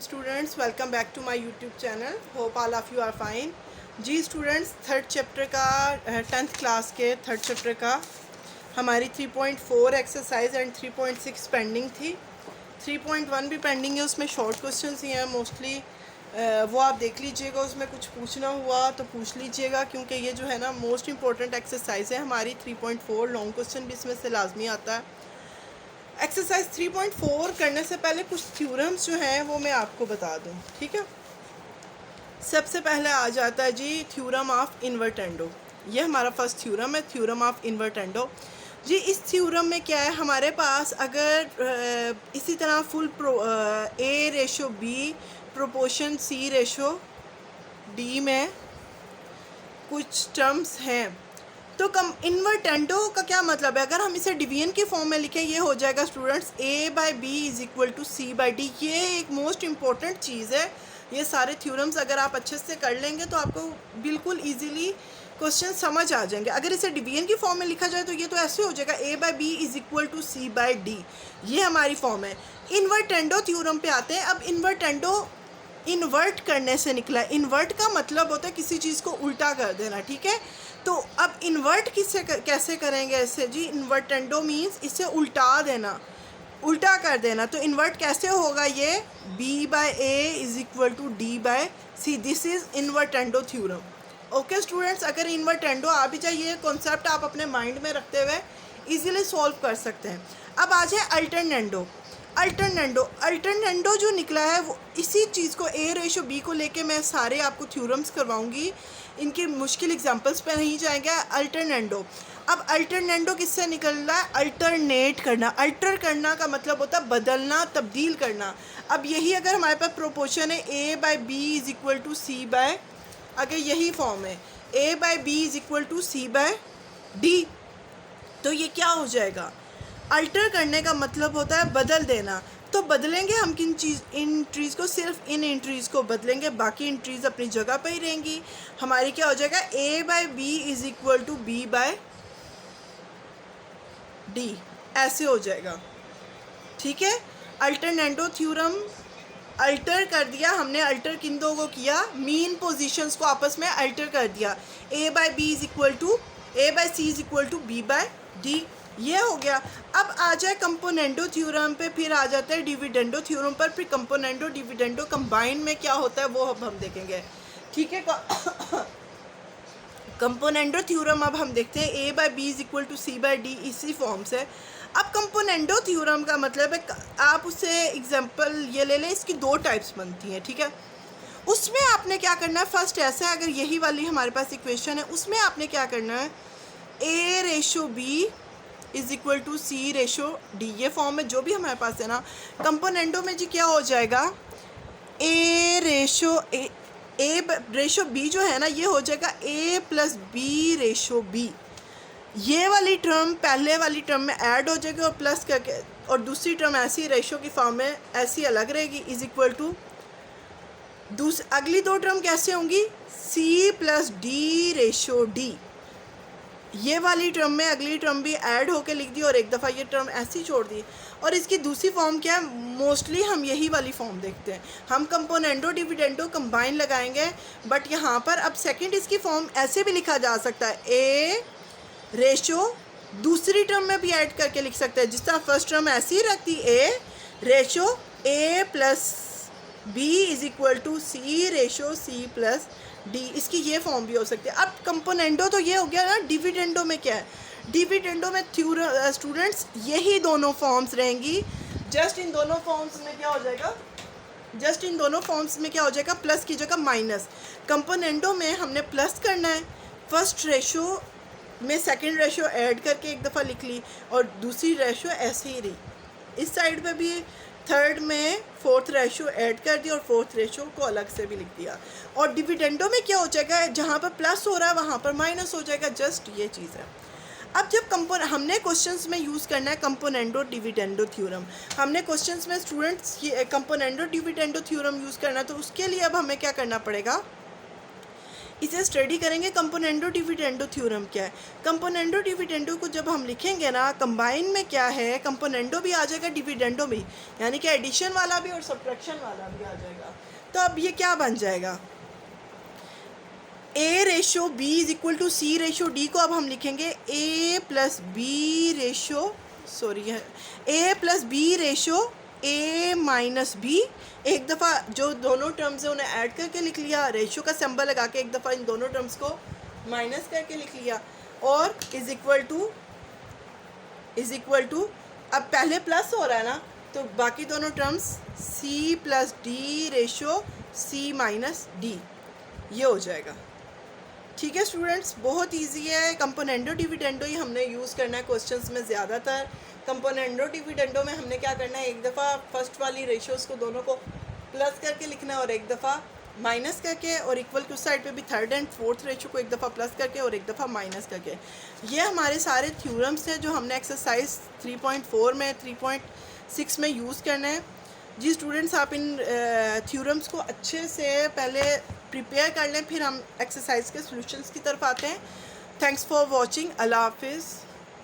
Students, welcome back to my YouTube channel. Hope all of you are fine. जी students, third chapter का 10th class के third chapter का हमारी 3.4 exercise and 3.6 pending थी। 3.1 भी pending है, उसमें शॉर्ट क्वेश्चंस ही हैं मोस्टली। वो आप देख लीजिएगा, उसमें कुछ पूछना हुआ तो पूछ लीजिएगा, क्योंकि ये जो है ना मोस्ट इंपॉर्टेंट एक्सरसाइज है हमारी। 3.4 लॉन्ग क्वेश्चन भी इसमें से लाजमी आता है। एक्सरसाइज 3.4 करने से पहले कुछ थ्योरम्स जो हैं वो मैं आपको बता दूं, ठीक है। सबसे पहले आ जाता है जी थ्योरम ऑफ इन्वर्टेंडो। ये हमारा फर्स्ट थ्योरम है, थ्योरम ऑफ इन्वर्टेंडो। जी इस थ्योरम में क्या है, हमारे पास अगर इसी तरह फुल ए रेशो बी प्रोपोर्शन सी रेशो डी में कुछ टर्म्स हैं तो इन्वर्टेंडो का क्या मतलब है। अगर हम इसे डिवीजन की फॉर्म में लिखें, ये हो जाएगा students A by B is equal to C by D. ये एक मोस्ट इम्पॉर्टेंट चीज़ है। ये सारे थ्योरम्स अगर आप अच्छे से कर लेंगे तो आपको बिल्कुल इजीली क्वेश्चन समझ आ जाएंगे। अगर इसे डिवीजन की फॉर्म में लिखा जाए तो ये तो ऐसे हो जाएगा, A by B is equal to C by D. ये हमारी फॉर्म है। इन्वर्टेंडो थ्योरम पे आते हैं। अब इन्वर्टेंडो इन्वर्ट करने से निकला है। इन्वर्ट का मतलब होता है किसी चीज़ को उल्टा कर देना, ठीक है। तो अब इन्वर्ट कैसे करेंगे ऐसे जी। इन्वर्टेंडो मीन्स इसे उल्टा देना, उल्टा कर देना। तो इन्वर्ट कैसे होगा, ये b by A is equal to D by C. This is invertendo theorem. Okay students, अगर इन्वर्टेंडो आ भी जाए, ये कॉन्सेप्ट आप अपने माइंड में रखते हुए इजीली सॉल्व कर सकते हैं। अब आ जाए अल्टरनेंडो। अल्टरनेंडो जो निकला है वो इसी चीज़ को ए रेशो बी को लेके मैं सारे आपको थ्योरम्स करवाऊंगी। इनके मुश्किल एग्जांपल्स पे नहीं जाएंगे। अल्टरनेंडो, अब अल्टरनेंडो किससे निकल रहा है, अल्टरनेट करना। अल्टर करना का मतलब होता है बदलना, तब्दील करना। अब यही अगर हमारे पास प्रोपोर्शन है A by B is equal to C by, अगर यही फॉर्म है A by B is equal to C by D, तो ये क्या हो जाएगा। अल्टर करने का मतलब होता है बदल देना। तो बदलेंगे हम किन चीज़, इन ट्रीज़ को, सिर्फ इन इंट्रीज़ को बदलेंगे, बाकी इंट्रीज़ अपनी जगह पर ही रहेंगी। हमारी क्या हो जाएगा, A by B is equal to B by D, ऐसे हो जाएगा, ठीक है। अल्टरनेंडो थ्योरम अल्टर कर दिया हमने। अल्टर किन दो को किया, मीन पोजीशंस को आपस में अल्टर कर दिया। A by B is equal to, A by C is equal to B by D, ये हो गया। अब आ जाए कंपोनेंडो थ्योरम पे, फिर आ जाता है डिविडेंडो थ्योरम पर। फिर कंपोनेंडो डिविडेंडो कंबाइन में क्या होता है वो अब हम देखेंगे, ठीक है। कंपोनेंडो थ्योरम अब हम देखते हैं, A by B is equal to C by D, इसी फॉर्म से। अब कंपोनेंडो थ्योरम का मतलब है, आप उससे एग्जांपल ये ले लें, इसकी दो टाइप्स बनती हैं, ठीक है। उसमें आपने क्या करना है, फर्स्ट ऐसा है, अगर यही वाली हमारे पास इक्वेशन है, उसमें आपने क्या करना है, A ratio B is equal to C ratio D, ये फॉर्म में जो भी हमारे पास है ना। कंपोनेंडो में जी क्या हो जाएगा, ए रेशो बी जो है ना, ये हो जाएगा ए प्लस बी रेशो बी। ये वाली टर्म पहले वाली टर्म में ऐड हो जाएगी और प्लस करके, और दूसरी टर्म ऐसी रेशो की फॉर्म में ऐसी अलग रहेगी, इज इक्वल टू अगली दो टर्म कैसे होंगी, C plus D ratio D. ये वाली टर्म में अगली टर्म भी ऐड होके लिख दी और एक दफ़ा ये टर्म ऐसी छोड़ दी। और इसकी दूसरी फॉर्म क्या है, मोस्टली हम यही वाली फॉर्म देखते हैं। हम कंपोनेंडो डिविडेंडो कंबाइन लगाएंगे, बट यहाँ पर अब सेकंड इसकी फॉर्म ऐसे भी लिखा जा सकता है, ए रेशो दूसरी टर्म में भी ऐड करके लिख सकते हैं। जिस तरह फर्स्ट टर्म ऐसी ही रखती, A ratio A plus B is equal to C ratio C plus D, इसकी ये फॉर्म भी हो सकती है। अब कंपोनेंडो तो ये हो गया ना। डिविडेंडो में क्या है, डिविडेंडो में स्टूडेंट्स यही दोनों फॉर्म्स रहेंगी। जस्ट इन दोनों फॉर्म्स में क्या हो जाएगा, प्लस की जगह माइनस। कंपोनेंडो में हमने प्लस करना है, फर्स्ट रेशो में सेकंड रेशो ऐड करके एक दफ़ा लिख ली, और दूसरी रेशो ऐसे ही रही। इस साइड पे भी थर्ड में फोर्थ रेशो ऐड कर दिया और फोर्थ रेशो को अलग से भी लिख दिया। और डिविडेंडो में क्या हो जाएगा, जहाँ पर प्लस हो रहा है वहाँ पर माइनस हो जाएगा, जस्ट ये चीज़ है। अब जब हमने क्वेश्चंस में यूज़ करना है कंपोनेंडो डिविडेंडो थ्योरम, हमने क्वेश्चंस में students componendo dividendo theorem use करना है, तो उसके लिए अब हमें क्या करना पड़ेगा, इसे स्टडी करेंगे। कंपोनेंडो डिविडेंडो थ्योरम क्या है? कंपोनेंडो डिविडेंडो को जब हम लिखेंगे ना, कंबाइन में क्या है, कंपोनेंडो भी आ जाएगा, डिविडेंडो भी, यानी कि एडिशन वाला भी और सब्ट्रैक्शन वाला भी आ जाएगा। तो अब ये क्या बन जाएगा, A ratio B is equal to C ratio D को अब हम लिखेंगे A plus B ratio, sorry है A plus B ratio A minus B। एक दफ़ा जो दोनों टर्म्स है उन्हें ऐड करके लिख लिया, रेशो का सिंबल लगा के एक दफ़ा इन दोनों टर्म्स को माइनस करके लिख लिया, और इज इक्वल टू अब पहले प्लस हो रहा है ना, तो बाकी दोनों terms C plus D ratio C minus D, ये हो जाएगा। ठीक है स्टूडेंट्स, बहुत इजी है। कंपोनेंडो डिविडेंडो ही हमने यूज़ करना है क्वेश्चंस में ज़्यादातर। कंपोनेंडो डिविडेंडो में हमने क्या करना है, एक दफ़ा फर्स्ट वाली रेशियोज़ को दोनों को प्लस करके लिखना है और एक दफ़ा माइनस करके, और इक्वल की उस साइड पे भी थर्ड एंड फोर्थ रेशियो को एक दफ़ा प्लस करके और एक दफ़ा माइनस करके। ये हमारे सारे थ्योरम्स हैं जो हमने एक्सरसाइज 3.4 में 3.6 में यूज़ करना है। जी स्टूडेंट्स, आप इन थ्योरम्स को अच्छे से पहले प्रिपेयर कर लें, फिर हम एक्सरसाइज के सॉल्यूशंस की तरफ आते हैं। Thanks for watching. अल्लाह हाफिज़।